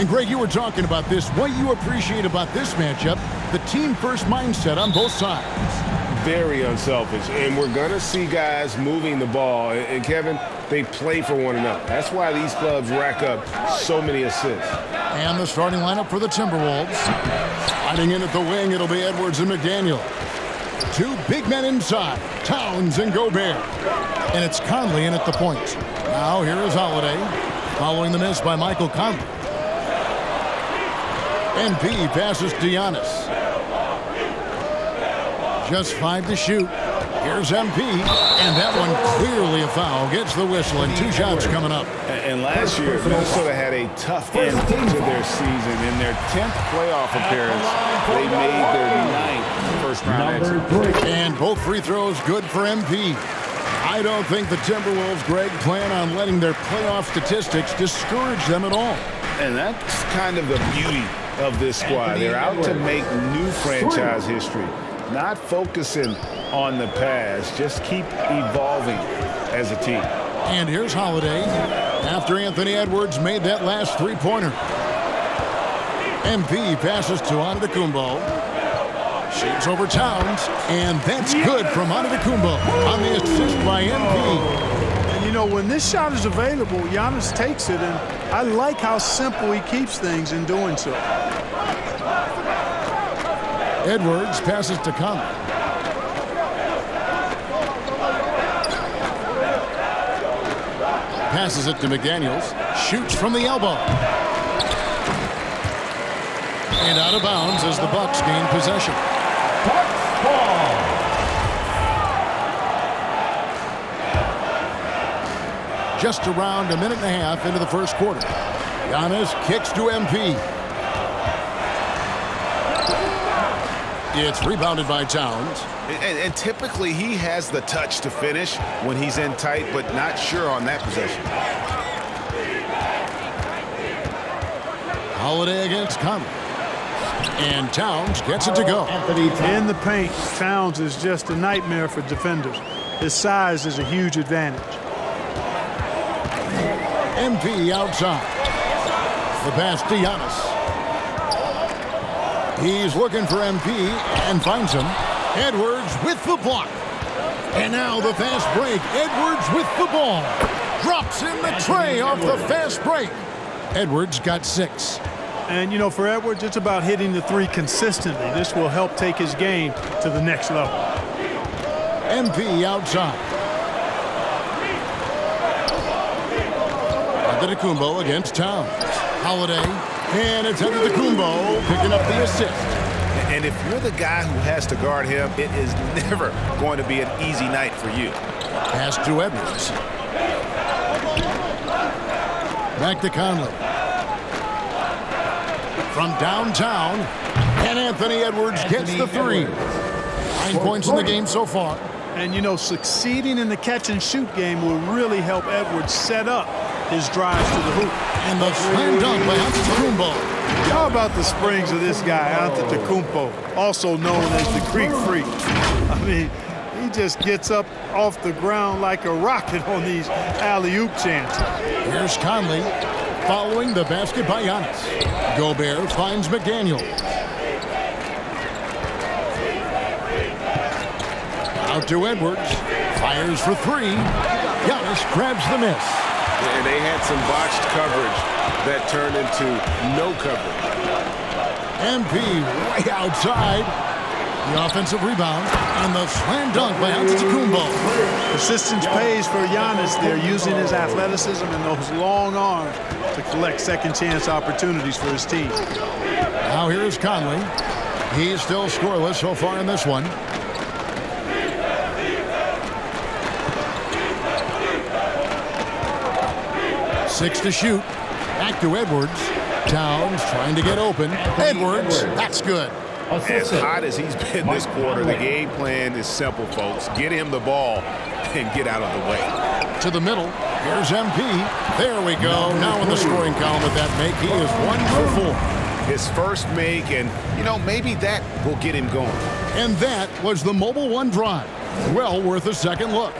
And Greg, you were talking about this. What you appreciate about this matchup, the team-first mindset on both sides. Very unselfish, and we're going to see guys moving the ball. And Kevin, they play for one another. That's why these clubs rack up so many assists. And the starting lineup for the Timberwolves. Sliding in at the wing, it'll be Edwards and McDaniel. Two big men inside, Towns and Gobert. And it's Conley in at the point. Now here is Holiday, following the miss by Michael Conley. MP passes to Giannis. Just 5 to shoot. Here's MP, and that one clearly a foul. Gets the whistle, and 2 shots coming up. And last year, Minnesota had a tough end to their season. In their 10th playoff appearance, they made their 9th first-round exit. And both free throws good for MP. I don't think the Timberwolves, Greg, plan on letting their playoff statistics discourage them at all. And that's kind of the beauty of this squad. They're out to make new franchise history. Not focusing on the past, just keep evolving as a team. And here's Holiday after Anthony Edwards made that last three-pointer. MP passes to Antetokounmpo. Shoots over Towns, and that's good from Antetokounmpo on the assist by MP. And you know, when this shot is available, Giannis takes it, and I like how simple he keeps things in doing so. Edwards passes to Conley. Passes it to McDaniels. Shoots from the elbow. And out of bounds as the Bucks gain possession. Bucks ball. Just around a minute and a half into the first quarter. Giannis kicks to MP. It's rebounded by Towns. And typically he has the touch to finish when he's in tight, but not sure on that possession. Holiday against Conley. And Towns gets it to go. In the paint, Towns is just a nightmare for defenders. His size is a huge advantage. MP outside. The pass to Giannis. He's looking for MP and finds him. Edwards with the block. And now the fast break. Edwards with the ball. Drops in the tray off the fast break. Edwards got 6. And, you know, for Edwards, it's about hitting the 3 consistently. This will help take his game to the next level. MP outside. Antetokounmpo against Towns. Holiday. And it's Antetokounmpo picking up the assist. And if you're the guy who has to guard him, it is never going to be an easy night for you. Pass to Edwards. Back to Conley. From downtown, and Anthony Edwards gets the 3. 9 points in the game so far. And, you know, succeeding in the catch-and-shoot game will really help Edwards set up his drives to the hoop. And the slam dunk by Antetokounmpo. How about the springs of this guy, Antetokounmpo, also known as the Greek Freak? I mean, he just gets up off the ground like a rocket on these alley-oop chances. Here's Conley following the basket by Giannis. Gobert finds McDaniel. Out to Edwards. Fires for 3. Giannis grabs the miss. And they had some botched coverage that turned into no coverage. MP way outside. The offensive rebound and the slam dunk by Antetokounmpo. Persistence pays for Giannis there, using his athleticism and those long arms to collect second chance opportunities for his team. Now here's Conley. He's still scoreless so far in this one. Six to shoot. Back to Edwards. Towns trying to get open. Edwards, that's good. As hot as he's been this quarter, the game plan is simple, folks. Get him the ball and get out of the way. To the middle. Here's MP. There we go. Now in the scoring column with that make, he is 1 for 4. His first make, and, you know, maybe that will get him going. And that was the Mobile One drive. Well worth a second look.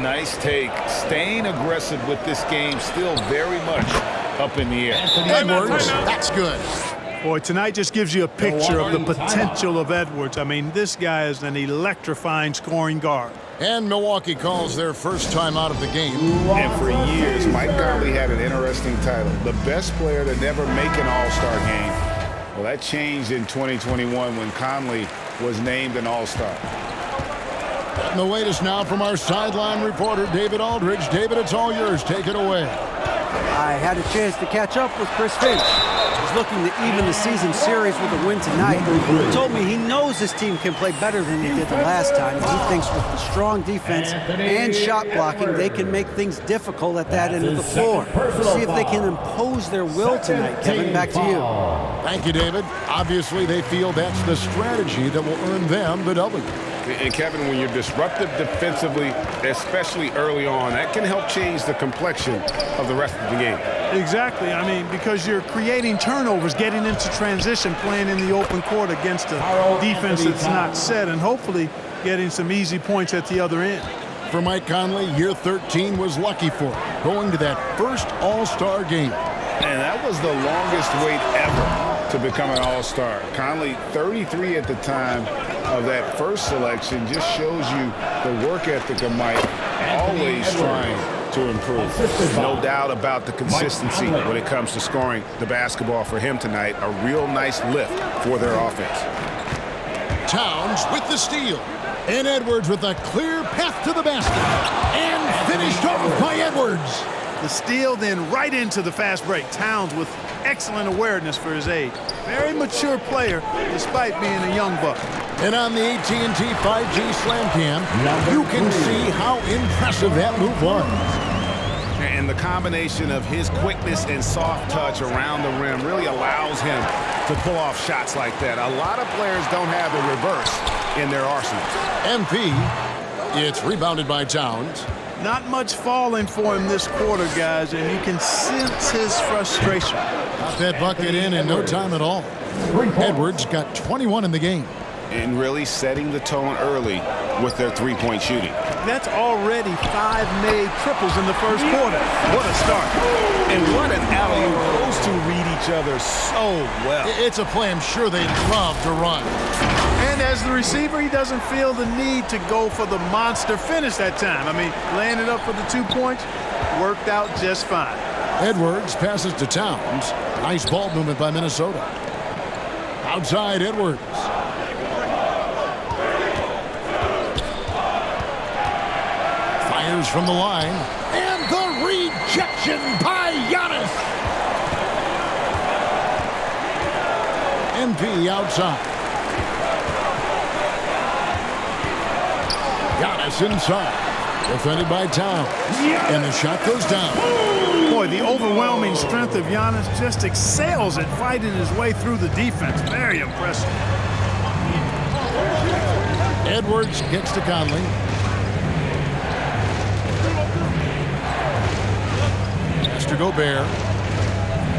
Nice take. Staying aggressive with this game, still very much up in the air. Edwards, that's good. Boy, tonight just gives you a picture of the potential of Edwards. I mean, this guy is an electrifying scoring guard. And Milwaukee calls their first time out of the game. And for years, Mike Conley had an interesting title, the best player to never make an All-Star game. Well, that changed in 2021 when Conley was named an All-Star. And the latest now from our sideline reporter, David Aldridge. David, it's all yours. Take it away. I had a chance to catch up with Chris Finch. He's looking to even the season series with a win tonight. He told me he knows his team can play better than they did the last time. He thinks with the strong defense and shot blocking, they can make things difficult at that end of the floor. See if they can impose their will tonight. Kevin, back to you. Thank you, David. Obviously, they feel that's the strategy that will earn them the W. And Kevin, when you're disruptive defensively, especially early on, that can help change the complexion of the rest of the game. Exactly. I mean, because you're creating turnovers, getting into transition, playing in the open court against a defense that's not set, and hopefully getting some easy points at the other end. For Mike Conley, year 13 was lucky for him, going to that first All-Star game. And that was the longest wait ever to become an All-Star. Conley, 33 at the time of that first selection, just shows you the work ethic of Mike, always trying to improve. No doubt about the consistency when it comes to scoring the basketball for him tonight. A real nice lift for their offense. Towns with the steal. And Edwards with a clear path to the basket. And finished off by Edwards. The steal, then right into the fast break. Towns with excellent awareness for his age. Very mature player, despite being a young buck. And on the AT&T 5G Slam Cam, you can see how impressive that move was. And the combination of his quickness and soft touch around the rim really allows him to pull off shots like that. A lot of players don't have the reverse in their arsenal. MP, it's rebounded by Towns. Not much falling for him this quarter, guys, and you can sense his frustration. Got that bucket in no time at all. Edwards got 21 in the game. And really setting the tone early with their three-point shooting. That's already 5 made triples in the first quarter. What a start. And what an alley-oop. Those two read each other so well. It's a play I'm sure they'd love to run. And as the receiver, he doesn't feel the need to go for the monster finish that time. I mean, laying it up for the 2 points worked out just fine. Edwards passes to Towns. Nice ball movement by Minnesota. Outside Edwards. Fires from the line. And the rejection by Giannis. MP outside. Giannis inside. Defended by Towns. And the shot goes down. Boy, the overwhelming strength of Giannis just excels at fighting his way through the defense. Very impressive. Edwards gets to Conley. Pass to Gobert.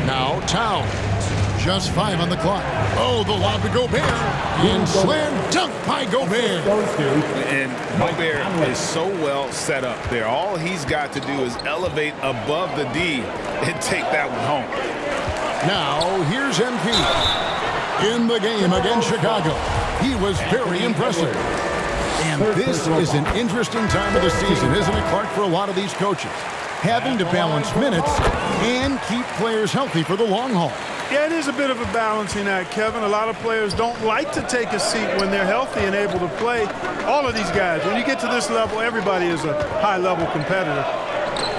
Now Towns. Just 5 on the clock. Oh, the lob to Gobert. And slam dunk by Gobert. And Gobert is so well set up there. All he's got to do is elevate above the D and take that one home. Now, here's MP. In the game against Chicago. He was very impressive. And this is an interesting time of the season, isn't it, Clark, for a lot of these coaches? Having to balance minutes and keep players healthy for the long haul. Yeah, it is a bit of a balancing act, Kevin. A lot of players don't like to take a seat when they're healthy and able to play. All of these guys, when you get to this level, everybody is a high-level competitor.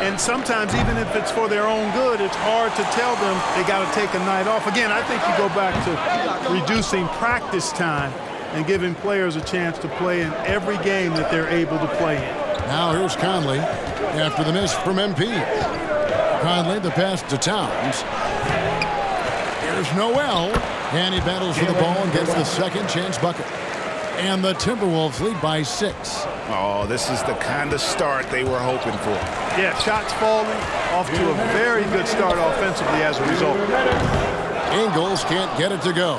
And sometimes, even if it's for their own good, it's hard to tell them they got to take a night off. Again, I think you go back to reducing practice time and giving players a chance to play in every game that they're able to play in. Now here's Conley after the miss from MP. Conley, the pass to Towns. Here's Noel, and he battles for the ball and gets the second chance bucket. And the Timberwolves lead by 6. Oh, this is the kind of start they were hoping for. Yeah, shots falling, off to a very good start offensively as a result. Ingles can't get it to go.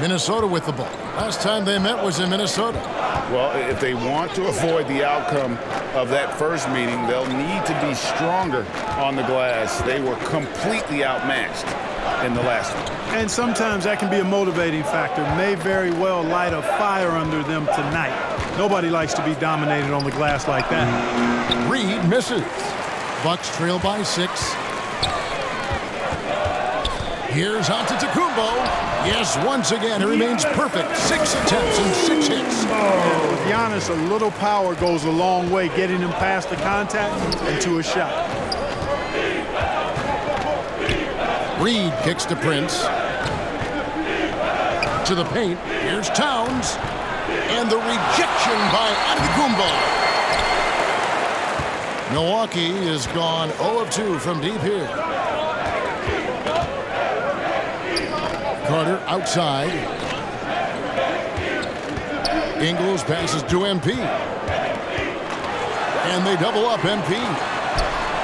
Minnesota with the ball. Last time they met was in Minnesota. Well, if they want to avoid the outcome of that first meeting, they'll need to be stronger on the glass. They were completely outmatched in the last one. And sometimes that can be a motivating factor. May very well light a fire under them tonight. Nobody likes to be dominated on the glass like that. Reed misses. Bucks trail by 6. Here's Antetokounmpo. Yes, once again, he remains perfect. 6 attempts and 6 hits. And with Giannis, a little power goes a long way, getting him past the contact and to a shot. Reed kicks to Prince. To the paint. Here's Towns. And the rejection by Antetokounmpo. Milwaukee is gone 0 of 2 from deep here. Carter outside. Ingles passes to MP. And they double up MP.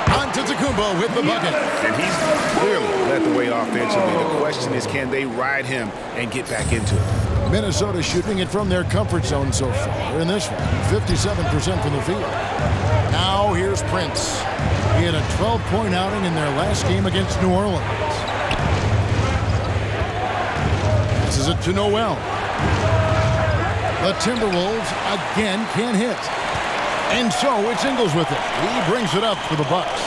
Antetokounmpo with the bucket. And he's clearly led the way offensively. The question is, can they ride him and get back into it? Minnesota shooting it from their comfort zone so far in this one. 57% from the field. Now here's Prince. He had a 12-point outing in their last game against New Orleans. Passes it to Noel. The Timberwolves again can't hit. And so it's Ingles with it. He brings it up for the Bucks.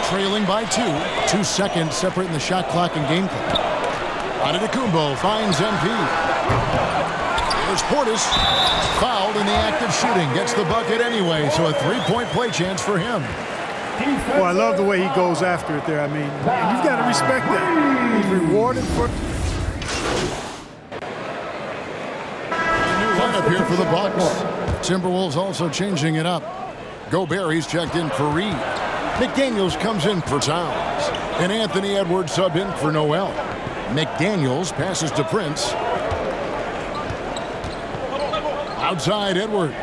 Trailing by 2. 2 seconds separating the shot clock and game clock. Antetokounmpo finds MP. There's Portis. Fouled in the act of shooting. Gets the bucket anyway, so a 3-point play chance for him. Well, I love the way he goes after it there. I mean, you've got to respect that. He's rewarded for... Lineup here for the Bucks. Timberwolves also changing it up. Gobert, he's checked in for Reed. McDaniels comes in for Towns. And Anthony Edwards sub in for Noel. McDaniels passes to Prince. Outside Edwards.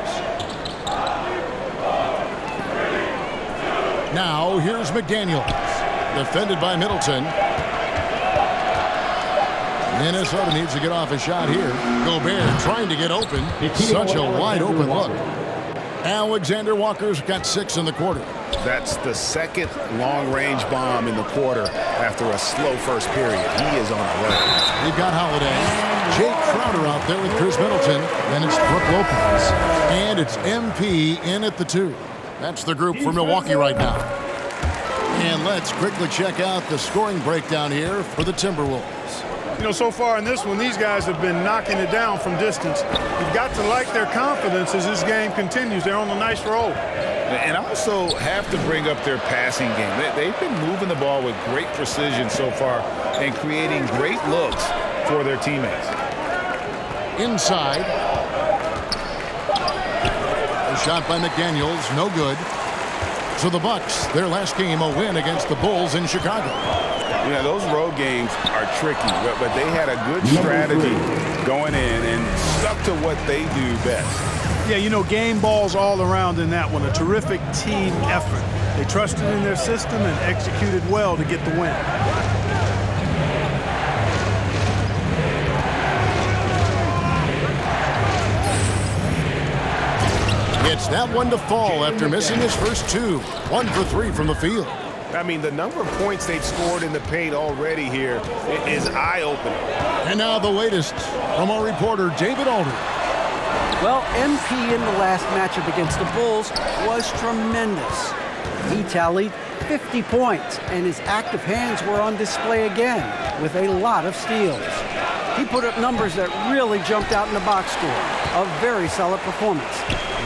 Now here's McDaniels. Defended by Middleton. Minnesota needs to get off a shot here. Gobert trying to get open. Such a wide open look. Alexander Walker's got 6 in the quarter. That's the second long-range bomb in the quarter after a slow first period. He is on a roll. They've got Holiday. Jake Crowder out there with Chris Middleton. Then it's Brook Lopez. And it's MP in at the 2. That's the group for Milwaukee right now. And let's quickly check out the scoring breakdown here for the Timberwolves. You know, so far in this one, these guys have been knocking it down from distance. You've got to like their confidence as this game continues. They're on a nice roll. And also have to bring up their passing game. They've been moving the ball with great precision so far and creating great looks for their teammates. Inside. A shot by McDaniels, no good. So the Bucks, their last game, a win against the Bulls in Chicago. You know, those road games are tricky, but they had a good strategy going in and stuck to what they do best. Yeah, you know, game balls all around in that one. A terrific team effort. They trusted in their system and executed well to get the win. It's that one to fall after missing his first 2. 1 for 3 from the field. I mean, the number of points they've scored in the paint already here is eye-opening. And now the latest from our reporter, David Aldridge. Well, MP in the last matchup against the Bulls was tremendous. He tallied 50 points, and his active hands were on display again with a lot of steals. He put up numbers that really jumped out in the box score. A very solid performance.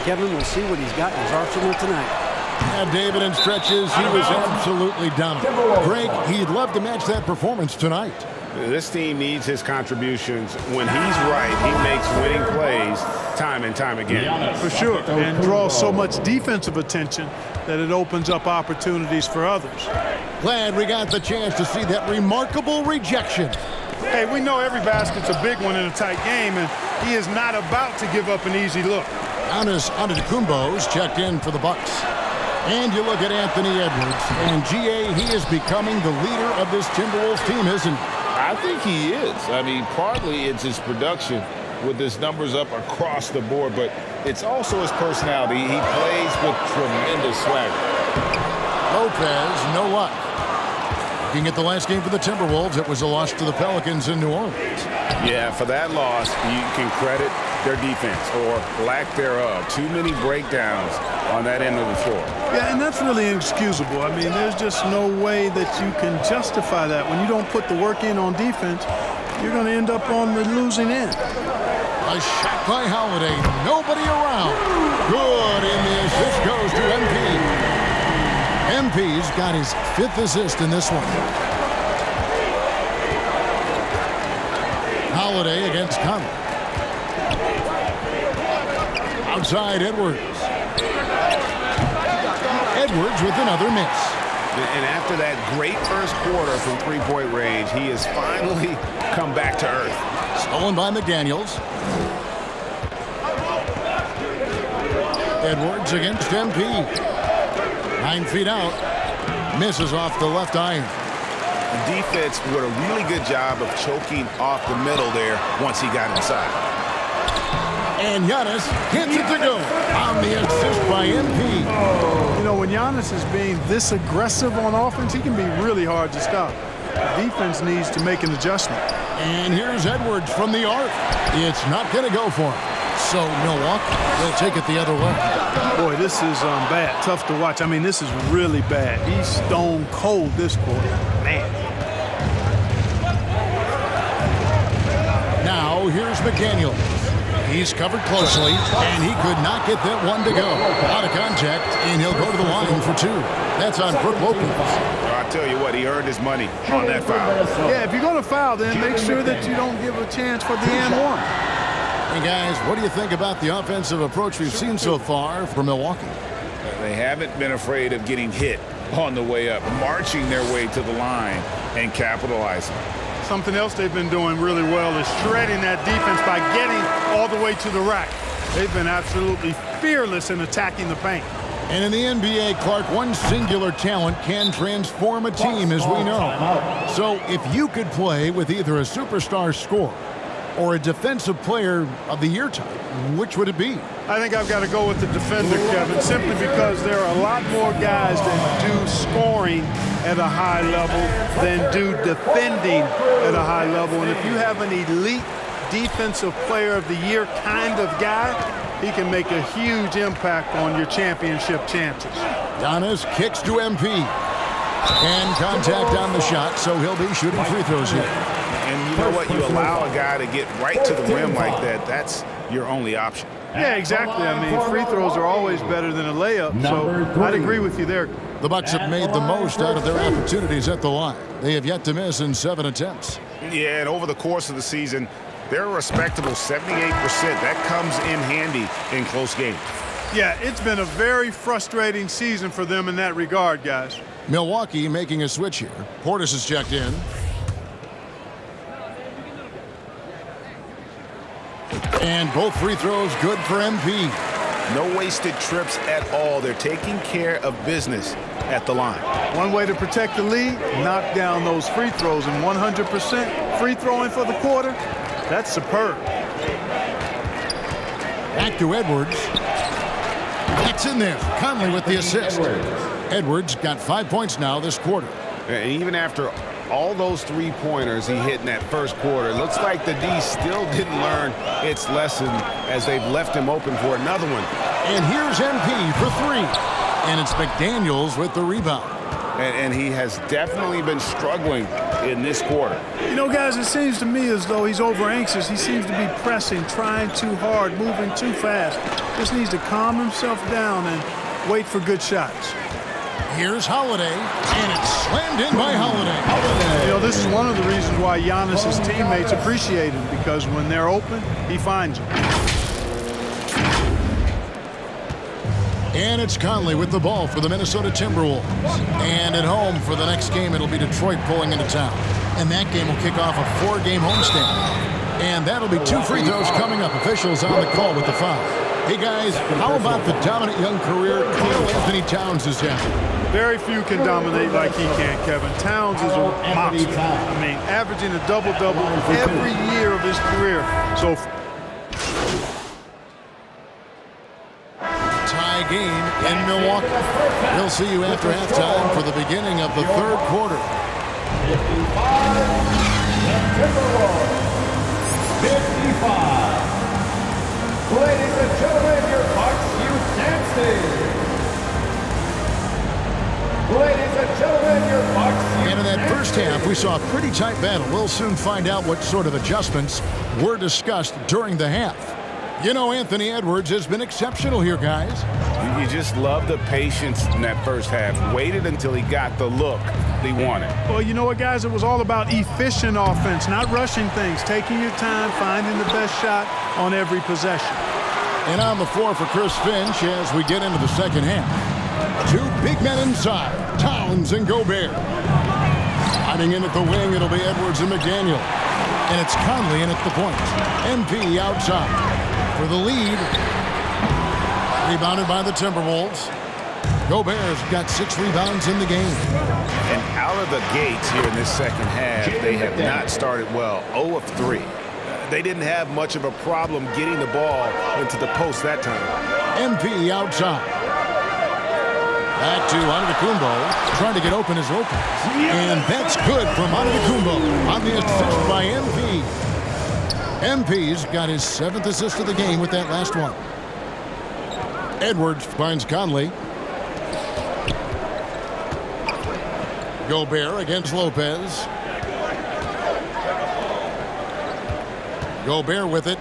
Kevin will see what he's got in his arsenal tonight. Yeah, David, in stretches, he was absolutely dominant. Greg, he'd love to match that performance tonight. This team needs his contributions. When he's right, he makes winning plays time and time again. For sure, and draws so much defensive attention that it opens up opportunities for others. Glad we got the chance to see that remarkable rejection. Hey, we know every basket's a big one in a tight game, and he is not about to give up an easy look. Giannis Antetokounmpo's checked in for the Bucks. And you look at Anthony Edwards, and GA, he is becoming the leader of this Timberwolves team, isn't he? I think he is. I mean, partly it's his production with his numbers up across the board, but it's also his personality. He plays with tremendous swagger. Lopez, no luck. Looking at the last game for the Timberwolves, it was a loss to the Pelicans in New Orleans. Yeah, for that loss, you can credit their defense or lack thereof. Too many breakdowns on that end of the floor. Yeah, and that's really inexcusable. I mean, there's just no way that you can justify that. When you don't put the work in on defense, you're going to end up on the losing end. A shot by Holiday. Nobody around. Good, and the assist goes to MP. MP's got his 5th assist in this one. Holiday against Conley. Outside Edwards. Edwards with another miss. And after that great first quarter from three-point range, he has finally come back to earth. Stolen by McDaniels. Edwards against MP. 9 feet out. Misses off the left iron. The defense did a really good job of choking off the middle there once he got inside. And Giannis hits it to go on the assist by MP. You know, when Giannis is being this aggressive on offense, he can be really hard to stop. The defense needs to make an adjustment. And here's Edwards from the arc. It's not going to go for him. So Milwaukee will take it the other way. Boy, this is bad. Tough to watch. I mean, this is really bad. He's stone cold this quarter. Man. Now here's McDaniels. He's covered closely, and he could not get that one to go. Out of contact, and he'll go to the line for 2. That's on Brook Lopez. I'll tell you what, he earned his money on that foul. Yeah, if you're going to foul, then make sure that you don't give a chance for the and one. Hey, guys, what do you think about the offensive approach we've seen so far from Milwaukee? They haven't been afraid of getting hit on the way up, marching their way to the line and capitalizing. Something else they've been doing really well is shredding that defense by getting all the way to the rack. They've been absolutely fearless in attacking the paint. And in the NBA, Clark, one singular talent can transform a team, as we know. So if you could play with either a superstar scorer or a defensive player of the year type, which would it be? I think I've got to go with the defender, Kevin, simply because there are a lot more guys that do scoring at a high level than do defending at a high level. And if you have an elite defensive player of the year kind of guy, he can make a huge impact on your championship chances. Giannis kicks to MP. And contact on the shot, so he'll be shooting free throws here. And you know what? You allow a guy to get right to the rim like that, that's your only option. Yeah, exactly. I mean, free throws are always better than a layup, so I'd agree with you there. The Bucks have made the most out of their opportunities at the line. They have yet to miss in 7 attempts. Yeah, and over the course of the season, they're a respectable 78%. That comes in handy in close games. Yeah, it's been a very frustrating season for them in that regard, guys. Milwaukee making a switch here. Portis is checked in. And both free throws good for MP. No wasted trips at all. They're taking care of business at the line. One way to protect the lead, knock down those free throws, and 100% free throwing for the quarter, that's superb. Back to Edwards. That's in there. Conley with the assist. Edwards got 5 points now this quarter. And even after all those three-pointers he hit in that first quarter, it looks like the D still didn't learn its lesson as they've left him open for another one. And here's MP for 3. And it's McDaniels with the rebound. And he has definitely been struggling in this quarter. You know, guys, it seems to me as though he's over-anxious. He seems to be pressing, trying too hard, moving too fast. Just needs to calm himself down and wait for good shots. Here's Holiday, and it's slammed in by Holiday. You know, this is one of the reasons why Giannis' teammates appreciate him, because when they're open, he finds them. And it's Conley with the ball for the Minnesota Timberwolves. And at home for the next game, it'll be Detroit pulling into town. And that game will kick off a 4-game homestand. And that'll be 2 free throws coming up. Officials on the call with the foul. Hey, guys, how about the dominant young career Karl Anthony Towns has had? Very few can dominate like he can, Kevin. Towns is a monster. I mean, averaging a double-double every year of his career. So tie game in Milwaukee. We'll see you after halftime for the beginning of the third quarter. 55. Ladies and gentlemen, your Bucks youth dancing. Ladies and gentlemen, your Bucks youth And in that first half, we saw a pretty tight battle. We'll soon find out what sort of adjustments were discussed during the half. You know, Anthony Edwards has been exceptional here, guys. You just love the patience in that first half. Waited until he got the look he wanted. well, you know what, guys? It was all about efficient offense, not rushing things, taking your time, finding the best shot on every possession. And on the floor for Chris Finch as we get into the second half. Two big men inside, Towns and Gobert. Hiding in at the wing, it'll be Edwards and McDaniel. And it's Conley in at the point. MP outside for the lead. Rebounded by the Timberwolves. Gobert's got 6 rebounds in the game. And out of the gates here in this second half, they have not started well. 0 of 3. They didn't have much of a problem getting the ball into the post that time. MP outside. Back to Antetokounmpo, trying to get open as open. And that's good from Antetokounmpo on the assist by MP. MP's got his 7th assist of the game with that last one. Edwards finds Conley. Gobert against Lopez. Gobert with it.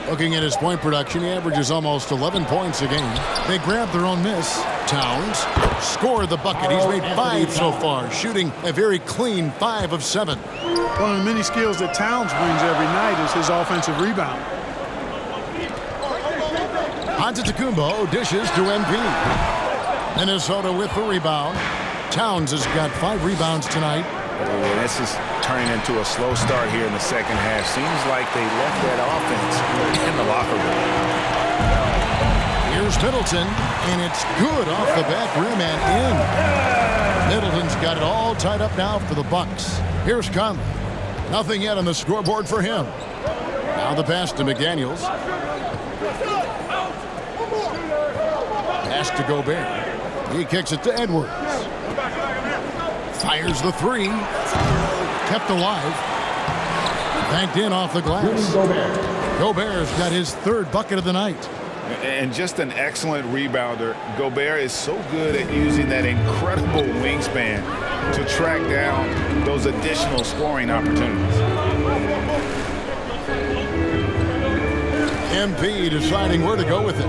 Looking at his point production, he averages almost 11 points a game. They grab their own miss. Towns scored the bucket. He's made 5 so far, shooting a very clean 5 of 7. One of the many skills that Towns brings every night is his offensive rebound. Antetokounmpo dishes to MP. Minnesota with the rebound. Towns has got 5 rebounds tonight. Oh, this is turning into a slow start here in the second half. Seems like they left that offense in the locker room. Here's Middleton, and it's good off the back rim and in. Middleton's got it all tied up now for the Bucks. Here's Conley. Nothing yet on the scoreboard for him. Now the pass to McDaniels. Pass to Gobert. He kicks it to Edwards. Fires the 3. Kept alive. Banked in off the glass. Gobert's got his 3rd bucket of the night. And just an excellent rebounder. Gobert is so good at using that incredible wingspan to track down those additional scoring opportunities. MP deciding where to go with it.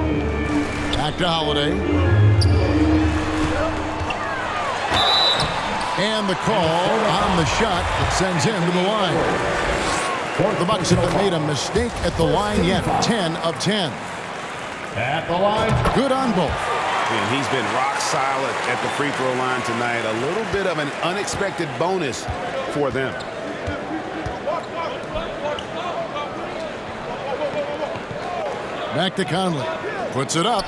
Back to Holiday. And the call on the shot that sends him to the line. The Bucks haven't made a mistake at the line yet. 10 of 10. at the line. Good on both. And he's been rock solid at the free throw line tonight. A little bit of an unexpected bonus for them. Back to Conley. Puts it up.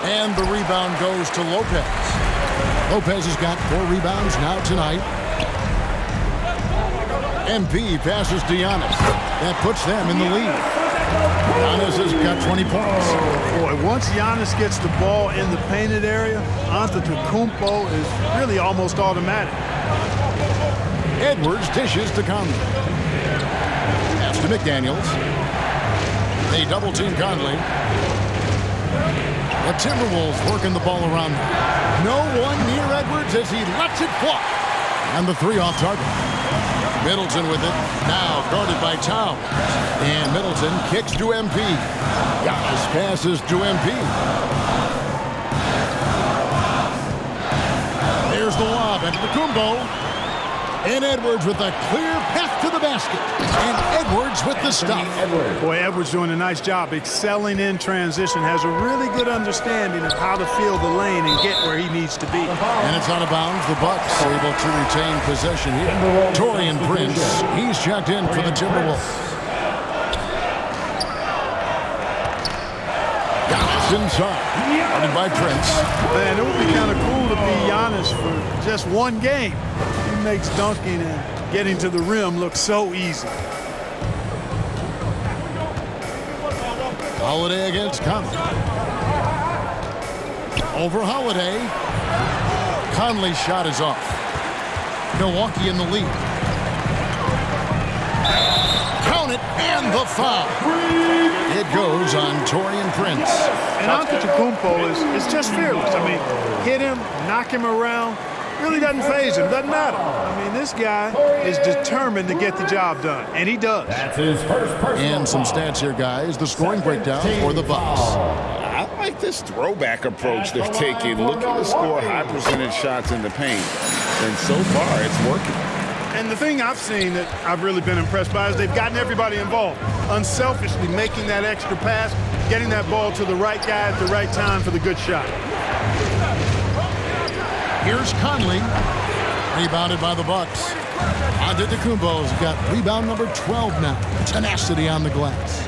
And the rebound goes to Lopez. Lopez has got 4 rebounds now tonight. MP passes to Giannis. That puts them in the lead. Giannis has got 20 points. Boy, once Giannis gets the ball in the painted area, Antetokounmpo is really almost automatic. Edwards dishes to Conley. Pass to McDaniels. They double team Conley. The Timberwolves working the ball around them. No one near Edwards as he lets it fly. And the 3 off target. Middleton with it. Now guarded by Towns. And Middleton kicks to MP. Giannis passes to MP. There's the lob into the Kumbo. And Edwards with a clear path to the basket. And Edwards with the stuff. Boy, Edwards doing a nice job excelling in transition. Has a really good understanding of how to feel the lane and get where he needs to be. And it's out of bounds. The Bucks able to retain possession here. Taurean Prince, he's checked in for the Timberwolves. Giannis Kicks inside. Guarded by Prince. Man, it would be kind of cool to be Giannis for just one game. He makes dunking and getting to the rim look so easy. Holiday against Conley. Over Holiday. Conley's shot is off. Milwaukee in the lead. Count it, and the foul. It goes on Taurean Prince. And Antetokounmpo is just fearless. I mean, hit him, knock him around, really doesn't faze him, doesn't matter. I mean, this guy is determined to get the job done, and he does. That's his first personal And some foul. stats here, guys. The scoring breakdown for the Bucks. I like this throwback approach they're taking, looking to score high percentage shots in the paint. And so far, it's working. And the thing I've seen that I've really been impressed by is they've gotten everybody involved, unselfishly making that extra pass, getting that ball to the right guy at the right time for the good shot. Here's Conley. Rebounded by the Bucks. Antetokounmpo's got rebound number 12 now. Tenacity on the glass.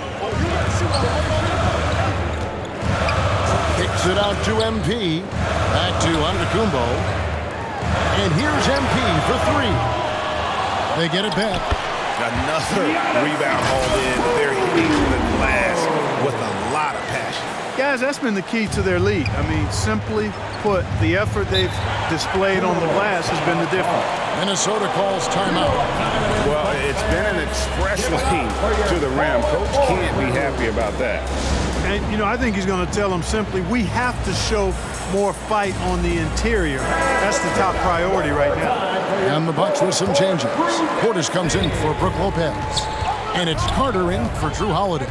Kicks it out to MP. Back to Antetokounmpo. And here's MP for three. They get it back. Another rebound hauled in. They're hitting the glass with a lot of passion. Guys, that's been the key to their lead. I mean, simply put, the effort they've displayed on the glass has been the difference. Minnesota calls timeout. Well, it's been an express lane to the rim. Coach can't be happy about that. And, you know, I think he's going to tell them simply, we have to show more fight on the interior. That's the top priority right now. And the Bucks with some changes. Portis comes in for Brook Lopez. And it's Carter in for Drew Holiday.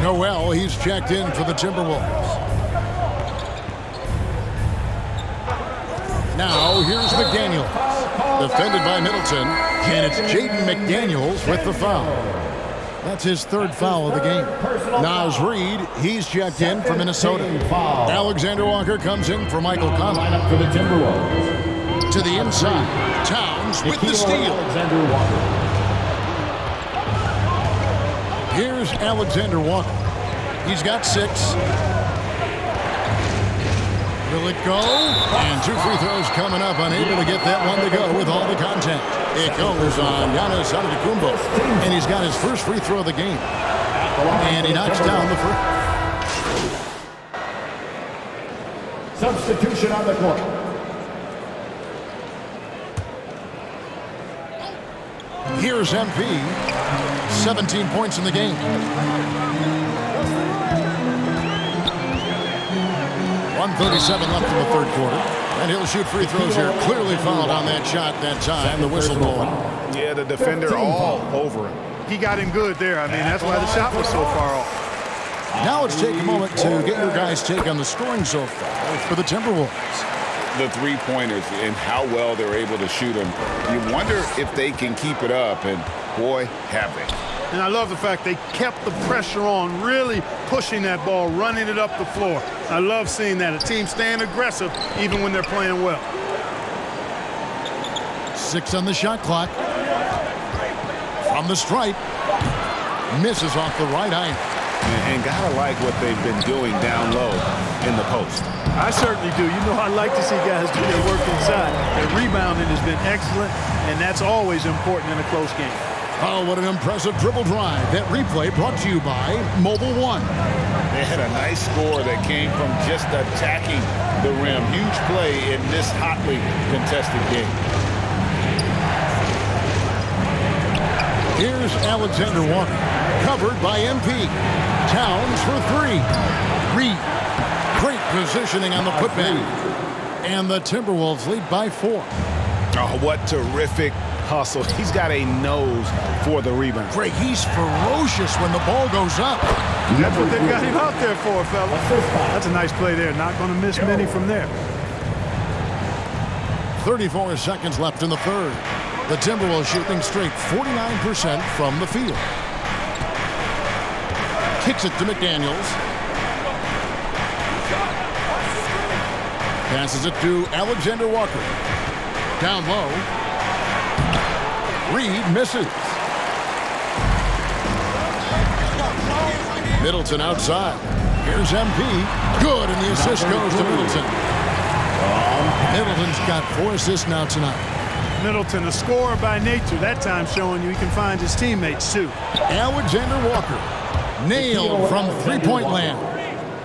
Noel, he's checked in for the Timberwolves. Now, here's McDaniels. Defended by Middleton. And it's Jaden McDaniels with the foul. That's his third foul of the game. Naz Reid, he's checked in for Minnesota. Alexander Walker comes in for Michael Conley. Lineup for the Timberwolves. To the inside. Towns with the steal. Alexander Walker. Here's Alexander Walker. He's got 6. Will it go? And 2 free throws coming up. Unable to get that one to go with all the contact. It goes on Giannis Antetokounmpo. And he's got his first free throw of the game. And he knocks down the first. Substitution on the court. Here's MP. 17 points in the game. 1:37 left in the third quarter. And he'll shoot free throws here. Clearly fouled on that shot that time. The whistle blowing. Yeah, the defender all over him. He got him good there. I mean, that's why the shot was so far off. Now let's take a moment to get your guys' take on the scoring so far for the Timberwolves. The three-pointers and how well they're able to shoot them. You wonder if they can keep it up, and boy, have they. And I love the fact they kept the pressure on, really pushing that ball, running it up the floor. I love seeing that. A team staying aggressive even when they're playing well. 6 on the shot clock. From the stripe. Misses off the right eye. And gotta like what they've been doing down low in the post. I certainly do. You know, I like to see guys do their work inside. Their rebounding has been excellent, and that's always important in a close game. Oh, what an impressive dribble drive. That replay brought to you by Mobile One. They had a nice score that came from just attacking the rim. Huge play in this hotly contested game. Here's Alexander Walker. Covered by MP. Towns for 3. Reid. Great positioning on the putback. And the Timberwolves lead by 4. Oh, what terrific hustle. He's got a nose for the rebound. Greg, he's ferocious when the ball goes up. That's what they've got him out there for, fella. That's a nice play there. Not going to miss many from there. 34 seconds left in the third. The Timberwolves shooting straight 49% from the field. Kicks it to McDaniels. Passes it to Alexander Walker. Down low. Reid misses. Middleton outside. Here's MP. Good, and the assist goes to Middleton. Middleton's got 4 assists now tonight. Middleton, a scorer by nature, that time showing you he can find his teammates too. Alexander Walker nailed from three-point land.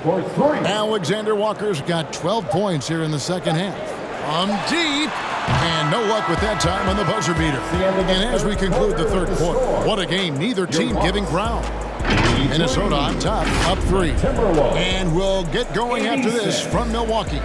For 3. Alexander Walker's got 12 points here in the second half. Deep. And no luck with that time on the buzzer beater. And as we conclude the third quarter, what a game. Neither team giving ground. Minnesota on top, up 3. And we'll get going after this from Milwaukee.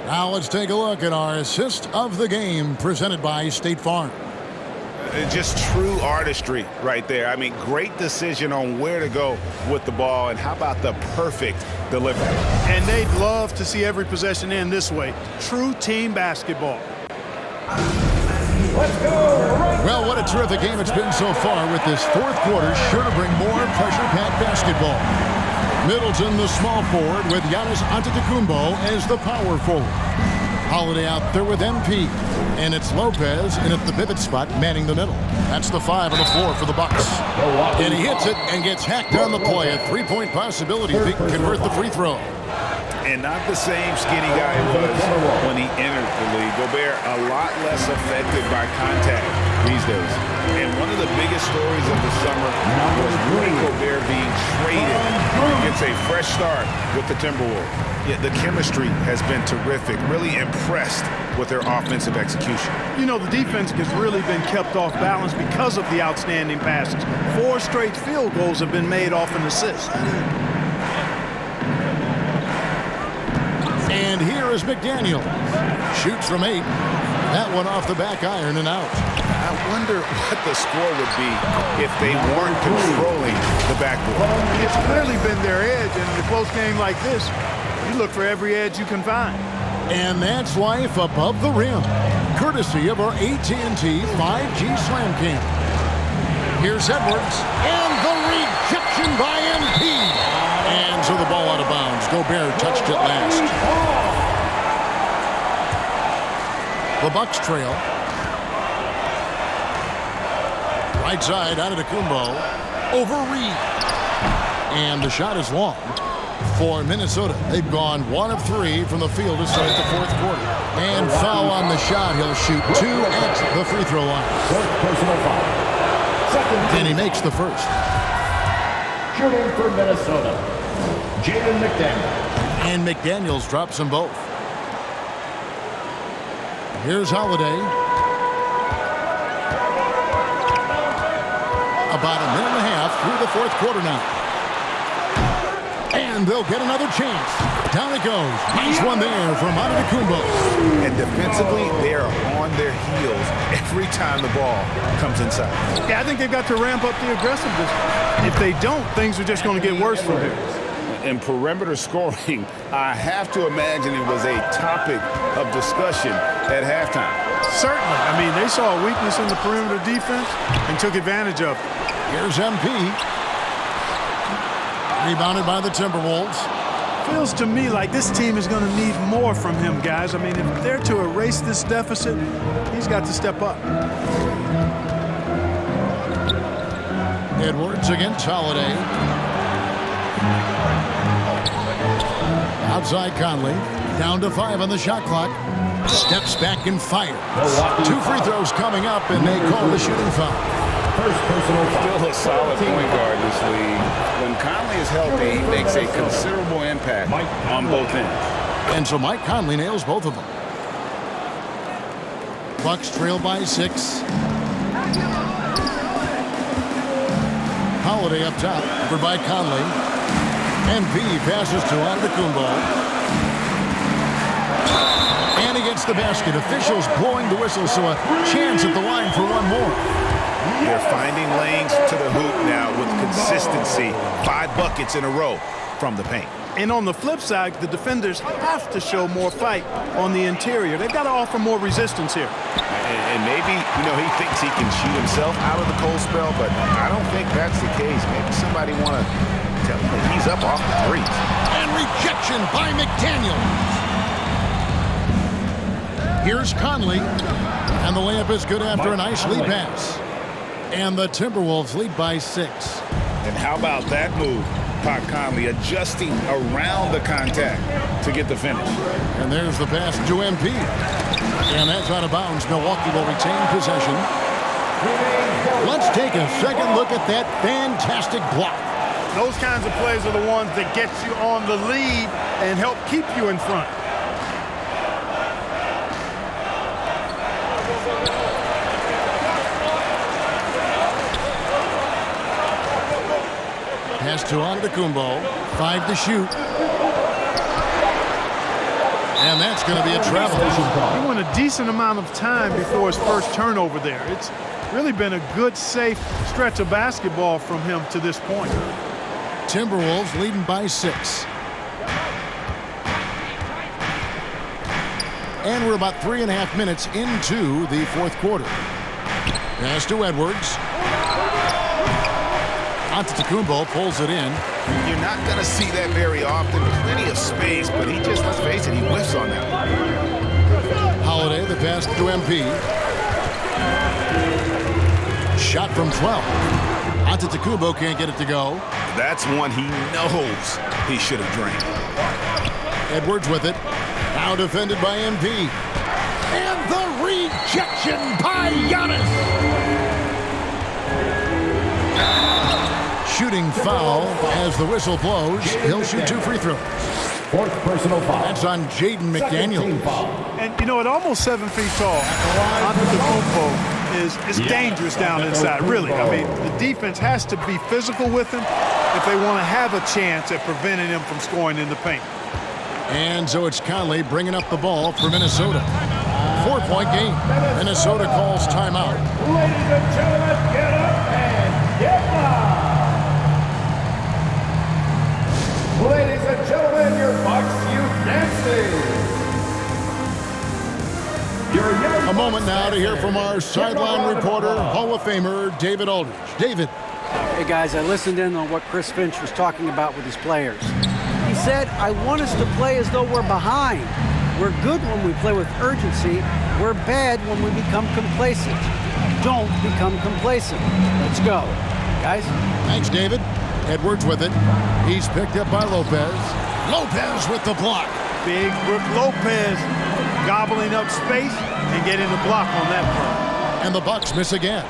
Now let's take a look at our assist of the game presented by State Farm. Just true artistry right there. I mean, great decision on where to go with the ball, and how about the perfect delivery? And they'd love to see every possession end this way. True team basketball. Well, what a terrific game it's been so far, with this fourth quarter sure to bring more pressure-packed basketball. Middleton, the small forward, with Giannis Antetokounmpo as the power forward. Holiday out there with MP. And it's Lopez in at the pivot spot, manning the middle. That's the 5 and the 4 for the Bucks. And he hits it and gets hacked on the play. A 3-point possibility if he can convert the free throw. And not the same skinny guy he was when he entered the league. Gobert a lot less affected by contact these days. And one of the biggest stories of the summer was Rudy Gobert being traded. Gets a fresh start with the Timberwolves. Yeah, the chemistry has been terrific. Really impressed with their offensive execution. You know, the defense has really been kept off balance because of the outstanding passes. 4 straight field goals have been made off an assist. And here is McDaniel. Shoots from 8. That one off the back iron and out. I wonder what the score would be if they weren't controlling the backboard. It's clearly been their edge, and in a close game like this, you look for every edge you can find. And that's life above the rim, courtesy of our AT&T 5G Slam Cam. Here's Edwards, and the rejection by MP. And so the ball out of bounds. Gobert touched it last. The Bucks trail. Right side, Antetokounmpo. Over Reed. And the shot is long for Minnesota. They've gone 1 of 3 from the field to start the fourth quarter. And foul on the shot. He'll shoot 2 at the free throw line. Personal foul. And he makes the first. Shooting for Minnesota, Jaden McDaniel. And McDaniels drops them both. Here's Holiday. About a minute and a half through the fourth quarter now. And they'll get another chance. Down it goes. Nice one there from Antetokounmpo. And defensively, they are on their heels every time the ball comes inside. Yeah, I think they've got to ramp up the aggressiveness. If they don't, things are just going to get worse from here. In perimeter scoring, I have to imagine it was a topic of discussion at halftime. Certainly. I mean, they saw a weakness in the perimeter defense and took advantage of it. Here's MP. Rebounded by the Timberwolves. Feels to me like this team is going to need more from him, guys. I mean, if they're to erase this deficit, he's got to step up. Edwards against Holiday. Outside Conley. Down to 5 on the shot clock. Steps back and fires. 2 free throws coming up, and they call the shooting foul. First personal foul. Still a solid point guard in this league. When Conley is healthy, he makes a considerable impact on both ends. And so Mike Conley nails both of them. Bucks trail by 6. Holiday up top, covered by Conley. MP passes to Antetokounmpo. And he gets the basket. Officials blowing the whistle, so a chance at the line for one more. They're finding lanes to the hoop now with consistency. 5 buckets in a row from the paint. And on the flip side, the defenders have to show more fight on the interior. They've got to offer more resistance here. And maybe, he thinks he can shoot himself out of the cold spell, but I don't think that's the case. Maybe somebody want to tell him that he's up off the threes. And rejection by McDaniel. Here's Conley. And the layup is good after a nice lead pass. And the Timberwolves lead by 6. And how about that move? Pot Conley adjusting around the contact to get the finish. And there's the pass to MP. And that's out of bounds. Milwaukee will retain possession. Let's take a second look at that fantastic block. Those kinds of plays are the ones that get you on the lead and help keep you in front. Pass to Antetokounmpo. 5 to shoot. And that's going to be a travel. He went a decent amount of time before his first turnover there. It's really been a good, safe stretch of basketball from him to this point. Timberwolves leading by 6. And we're about 3.5 minutes into the fourth quarter. Pass to Edwards. Antetokounmpo pulls it in. You're not going to see that very often. Plenty of space, but he just, let's face it, he whiffs on that one. Holiday, the pass to MP. Shot from 12. Antetokounmpo can't get it to go. That's one he knows he should have drained. Edwards with it. Now defended by MP. And the rejection by Giannis. Shooting foul as the whistle blows. He'll shoot 2 free throws. 4th personal foul. That's on Jaden McDaniel. And, at almost 7 feet tall, Antetokounmpo is dangerous down inside, really. I mean, the defense has to be physical with him if they want to have a chance at preventing him from scoring in the paint. And so it's Conley bringing up the ball for Minnesota. 4-point game. Minnesota calls timeout. Ladies and gentlemen, get up and get loud. Ladies and gentlemen, your Bucks Youth Dancing. A moment now to hear from our sideline reporter, Hall of Famer David Aldridge. David. Hey, guys, I listened in on what Chris Finch was talking about with his players. He said, I want us to play as though we're behind. We're good when we play with urgency. We're bad when we become complacent. Don't become complacent. Let's go. Guys? Thanks, David. Edwards with it. He's picked up by Lopez. Lopez with the block. Big Brook Lopez gobbling up space and getting the block on that play. And the Bucks miss again.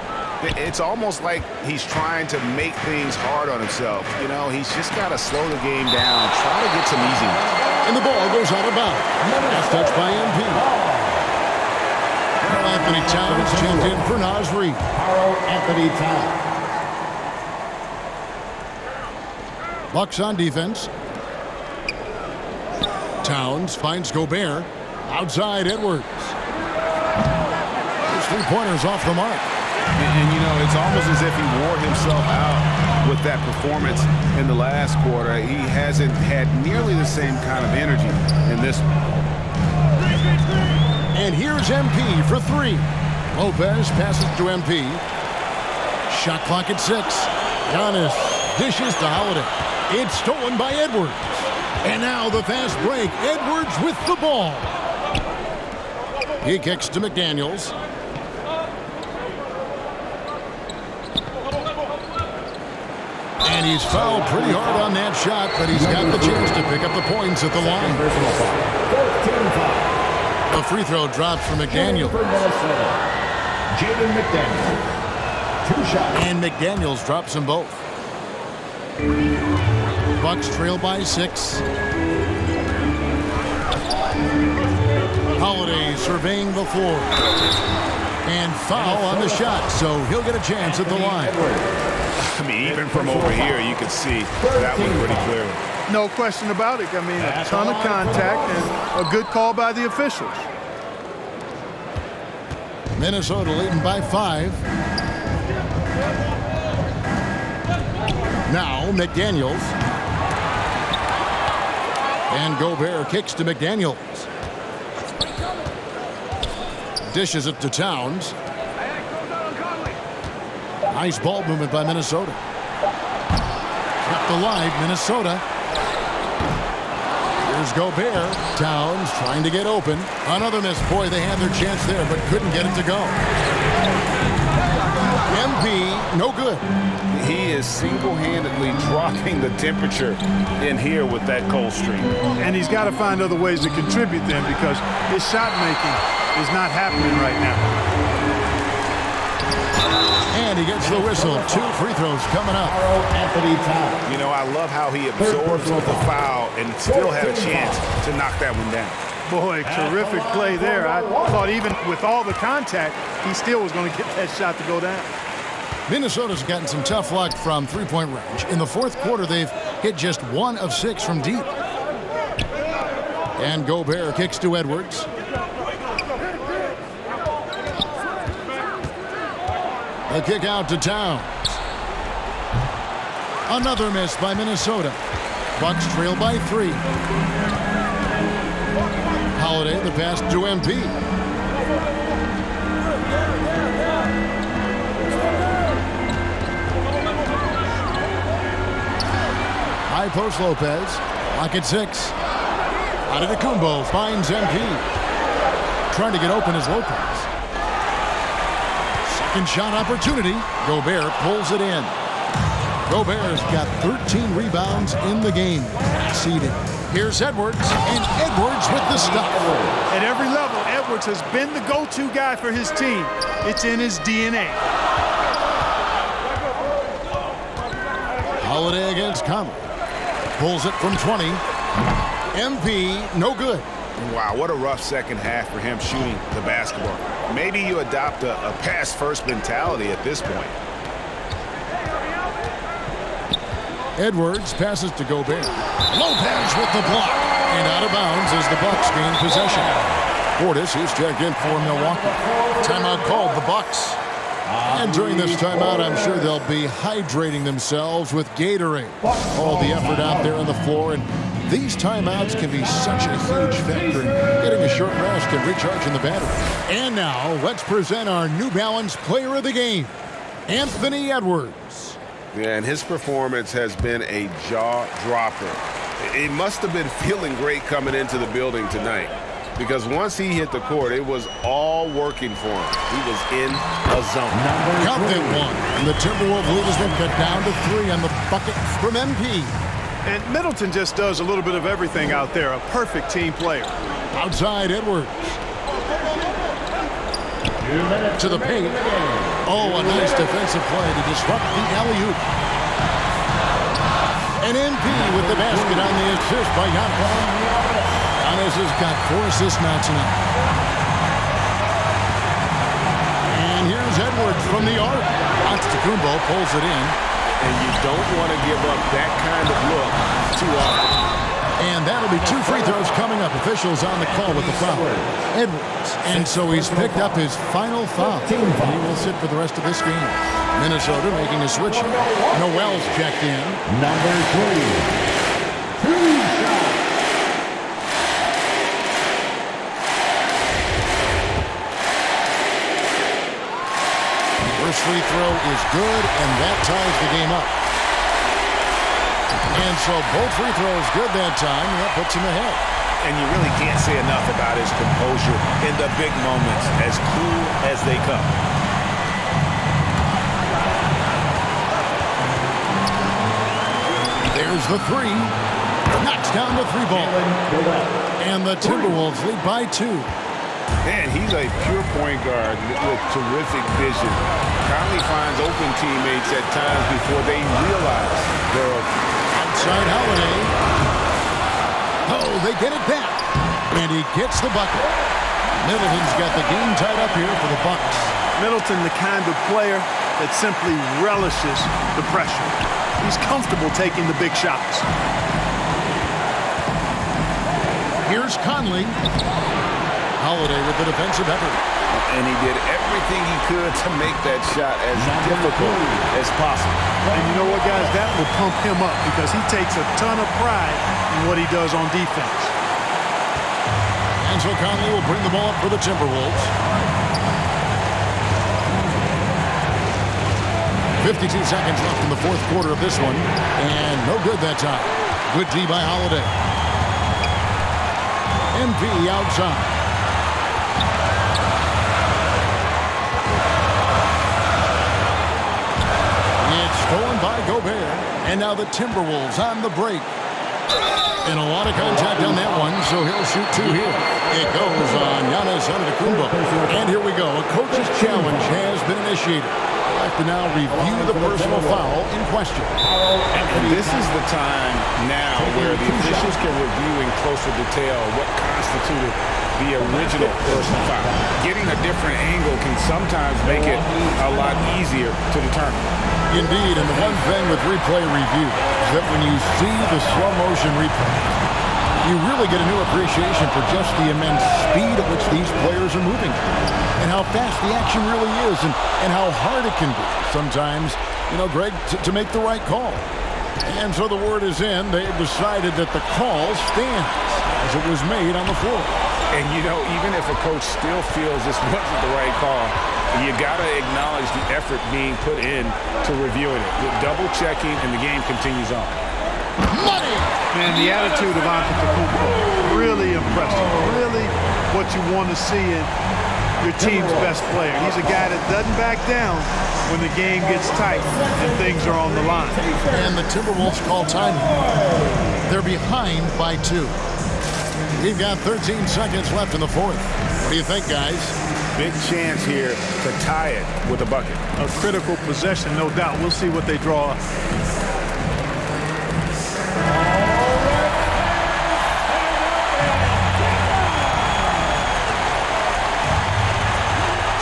It's almost like he's trying to make things hard on himself. He's just got to slow the game down, try to get some easy ones. And the ball goes out of bounds. That's touched by MP. Karl Anthony Towns checked in for Naz Reid. Karl Anthony Towns. Bucks on defense. Towns finds Gobert. Outside Edwards. His 3-pointers off the mark. And it's almost as if he wore himself out with that performance in the last quarter. He hasn't had nearly the same kind of energy in this one. And here's MP for 3. Lopez passes to MP. Shot clock at 6. Giannis dishes to Holiday. It's stolen by Edwards. And now the fast break. Edwards with the ball. He kicks to McDaniels. And he's fouled pretty hard on that shot, but he's got the chance to pick up the points at the line. A free throw drops for McDaniel. Jaden McDaniel. 2 shots. And McDaniels drops them both. Bucks trail by 6. Holiday surveying the floor. And foul on the shot, so he'll get a chance at the line. I mean, even from over here, you could see that one pretty clearly. No question about it. I mean, a ton of contact and a good call by the officials. Minnesota leading by 5. Now McDaniels. And Gobert kicks to McDaniels. Dishes it to Towns. Nice ball movement by Minnesota. Kept alive, Minnesota. Here's Gobert. Towns trying to get open. Another miss. Boy, they had their chance there, but couldn't get it to go. MP, no good. He is single-handedly dropping the temperature in here with that cold streak. And he's got to find other ways to contribute then, because his shot making is not happening right now. And he gets the whistle. 2 free throws coming up. You know, I love how he absorbs the foul and still had a chance to knock that one down. Boy, terrific play there. I thought even with all the contact, he still was going to get that shot to go down. Minnesota's gotten some tough luck from three-point range. In the fourth quarter, they've hit just 1 of 6 from deep. And Gobert kicks to Edwards. The kick out to Towns. Another miss by Minnesota. Bucks trail by 3. Holiday, the pass to MP. High post Lopez. Lock at 6. Antetokounmpo finds MP. Trying to get open is Lopez. Second shot opportunity. Gobert pulls it in. Gobert's got 13 rebounds in the game. Seeded. Here's Edwards, and Edwards with the stop. At every level, Edwards has been the go-to guy for his team. It's in his DNA. Holiday against Conley. Pulls it from 20. MP, no good. Wow, what a rough second half for him shooting the basketball. Maybe you adopt a pass-first mentality at this point. Edwards passes to Gobert. Lopez with the block. And out of bounds as the Bucks gain possession. Portis is checked in for Milwaukee. Timeout called the Bucks. And during this timeout, I'm sure they'll be hydrating themselves with Gatorade. All the effort out there on the floor. And these timeouts can be such a huge factor in getting a short rest and recharging the battery. And now, let's present our New Balance Player of the Game, Anthony Edwards. Yeah, and his performance has been a jaw-dropper. He must have been feeling great coming into the building tonight, because once he hit the court, it was all working for him. He was in a zone. Count that one. And the Timberwolves lead has been cut down to 3 on the bucket from MP. And Middleton just does a little bit of everything out there. A perfect team player. Outside Edwards. To the paint. Oh, a nice defensive play to disrupt the alley-oop. And MP with the basket on the assist by Giannis. Giannis has got 4 assists now tonight. And here's Edwards from the arc. Antetokounmpo pulls it in. And you don't want to give up that kind of look too often. And that'll be 2 free throws coming up. Officials on the call with the foul. Edwards. And so he's picked up his final foul. He will sit for the rest of this game. Minnesota making a switch. Noel's checked in. Number 3. 2 shots. First free throw is good, and that ties the game up. And so both free throws good that time, and that puts him ahead. And you really can't say enough about his composure in the big moments, as cool as they come. There's the 3. Knocks down the 3 ball. And the Timberwolves lead by 2. Man, he's a pure point guard with terrific vision. Conley finds open teammates at times before they realize they're open. Outside Holiday. Oh, they get it back. And he gets the bucket. Middleton's got the game tied up here for the Bucks. Middleton, the kind of player that simply relishes the pressure. He's comfortable taking the big shots. Here's Conley. Holiday with the defensive effort. And he did everything he could to make that shot as difficult as possible. And you know what, guys? That will pump him up because he takes a ton of pride in what he does on defense. And so Conley will bring the ball up for the Timberwolves. 52 seconds left in the fourth quarter of this one. And no good that time. Good D by Holiday. MP outside. It's stolen by Gobert. And now the Timberwolves on the break. And a lot of contact on that one, so he'll shoot two here. It goes on Giannis Antetokounmpo. And here we go. A coach's challenge has been initiated. We'll have to now review the personal foul in question. And this is the time now where the officials can review in closer detail what constituted the original personal foul. Getting a different angle can sometimes make it a lot easier to determine. Indeed, and the one thing with replay review is that when you see the slow motion replay, you really get a new appreciation for just the immense speed at which these players are moving and how fast the action really is and how hard it can be sometimes, Greg, to make the right call. And so the word is in. They have decided that the call stands as it was made on the floor. And, even if a coach still feels this wasn't the right call, you got to acknowledge the effort being put in to reviewing it. The double checking, and the game continues on. Money! Man, the attitude of Antetokounmpo, really impressive. Really what you want to see in your team's best player. He's a guy that doesn't back down when the game gets tight and things are on the line. And the Timberwolves call time. They're behind by 2. We've got 13 seconds left in the fourth. What do you think, guys? Big chance here to tie it with a bucket. A critical possession, no doubt. We'll see what they draw up.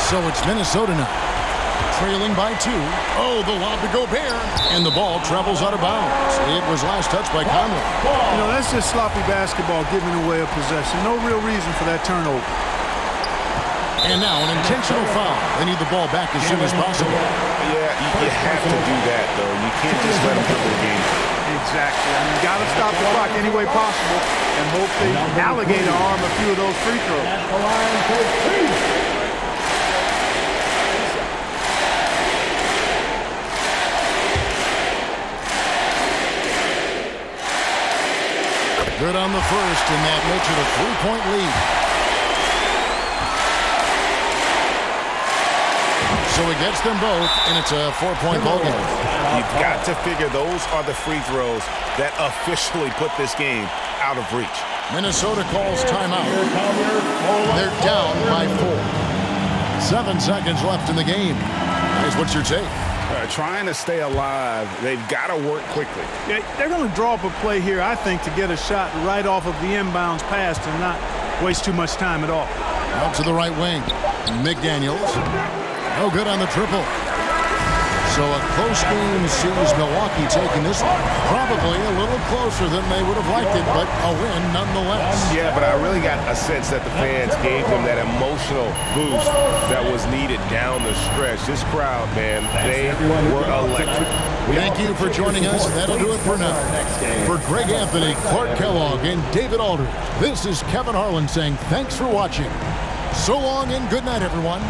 So it's Minnesota now, trailing by 2. Oh, the lob to Gobert, and the ball travels out of bounds. It was last touched by Conley. That's just sloppy basketball, giving away a possession. No real reason for that turnover. And now an intentional foul. They need the ball back as soon as possible. Yeah, you have to do that, though. You can't just let them put the game. Exactly. You got to stop the clock any way possible and hope they alligator arm a few of those free throws. Good on the first, and that makes it a 3-point lead. So he gets them both, and it's a 4-point ball game. You've got to figure those are the free throws that officially put this game out of reach. Minnesota calls timeout. They're down by 4. 7 seconds left in the game. Guys, what's your take? Trying to stay alive, they've got to work quickly. Yeah, they're going to draw up a play here, I think, to get a shot right off of the inbounds pass and not waste too much time at all. Out to the right wing. McDaniels. No good on the triple. So a close game sees Milwaukee taking this one. Probably a little closer than they would have liked it, but a win nonetheless. Yeah, but I really got a sense that the fans gave them that emotional boost that was needed down the stretch. This crowd, man, they were electric. Thank you for joining us. That'll do it for now. For Greg Anthony, Clark Kellogg, and David Aldridge, this is Kevin Harlan saying thanks for watching. So long and good night, everyone.